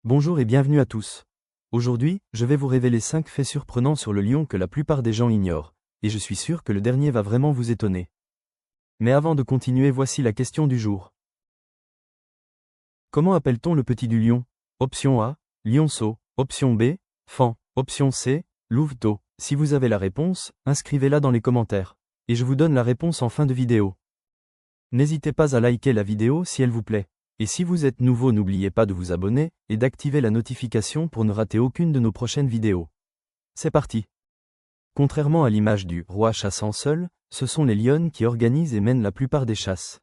Bonjour et bienvenue à tous. Aujourd'hui, je vais vous révéler 5 faits surprenants sur le lion que la plupart des gens ignorent, et je suis sûr que le dernier va vraiment vous étonner. Mais avant de continuer, voici la question du jour. Comment appelle-t-on le petit du lion? Option A, lionceau. Option B, faon. Option C, louveteau. Si vous avez la réponse, inscrivez-la dans les commentaires. Et je vous donne la réponse en fin de vidéo. N'hésitez pas à liker la vidéo si elle vous plaît. Et si vous êtes nouveau, n'oubliez pas de vous abonner et d'activer la notification pour ne rater aucune de nos prochaines vidéos. C'est parti. Contrairement à l'image du roi chassant seul, ce sont les lionnes qui organisent et mènent la plupart des chasses.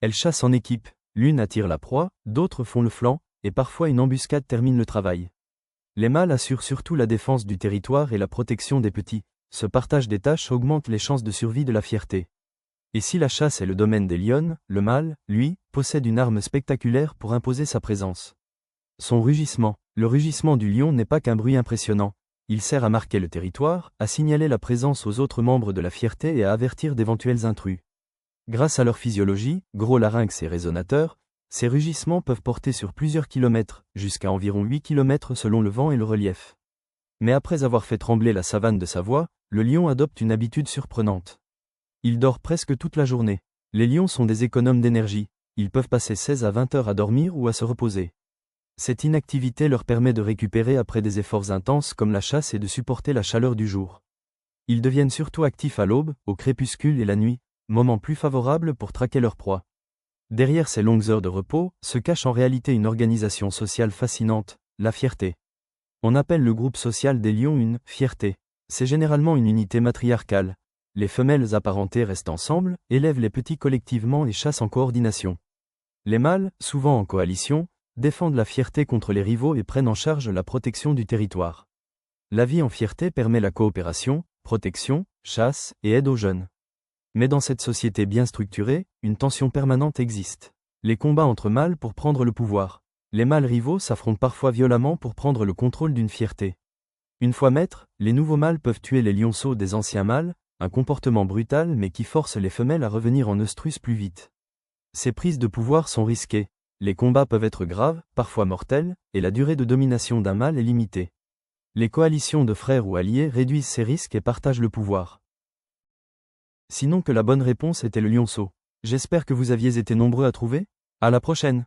Elles chassent en équipe, l'une attire la proie, d'autres font le flanc, et parfois une embuscade termine le travail. Les mâles assurent surtout la défense du territoire et la protection des petits. Ce partage des tâches augmente les chances de survie de la fierté. Et si la chasse est le domaine des lionnes, le mâle, lui, possède une arme spectaculaire pour imposer sa présence. Son rugissement. Le rugissement du lion n'est pas qu'un bruit impressionnant. Il sert à marquer le territoire, à signaler la présence aux autres membres de la fierté et à avertir d'éventuels intrus. Grâce à leur physiologie, gros larynx et résonateurs, ces rugissements peuvent porter sur plusieurs kilomètres, jusqu'à environ 8 km selon le vent et le relief. Mais après avoir fait trembler la savane de sa voix, le lion adopte une habitude surprenante. Il dort presque toute la journée. Les lions sont des économes d'énergie, ils peuvent passer 16 à 20 heures à dormir ou à se reposer. Cette inactivité leur permet de récupérer après des efforts intenses comme la chasse et de supporter la chaleur du jour. Ils deviennent surtout actifs à l'aube, au crépuscule et la nuit, moments plus favorables pour traquer leur proie. Derrière ces longues heures de repos, se cache en réalité une organisation sociale fascinante, la fierté. On appelle le groupe social des lions une « fierté ». C'est généralement une unité matriarcale. Les femelles apparentées restent ensemble, élèvent les petits collectivement et chassent en coordination. Les mâles, souvent en coalition, défendent la fierté contre les rivaux et prennent en charge la protection du territoire. La vie en fierté permet la coopération, protection, chasse et aide aux jeunes. Mais dans cette société bien structurée, une tension permanente existe. Les combats entre mâles pour prendre le pouvoir. Les mâles rivaux s'affrontent parfois violemment pour prendre le contrôle d'une fierté. Une fois maîtres, les nouveaux mâles peuvent tuer les lionceaux des anciens mâles, un comportement brutal mais qui force les femelles à revenir en œstrus plus vite. Ces prises de pouvoir sont risquées, les combats peuvent être graves, parfois mortels, et la durée de domination d'un mâle est limitée. Les coalitions de frères ou alliés réduisent ces risques et partagent le pouvoir. Sinon que la bonne réponse était le lionceau. J'espère que vous aviez été nombreux à trouver. À la prochaine!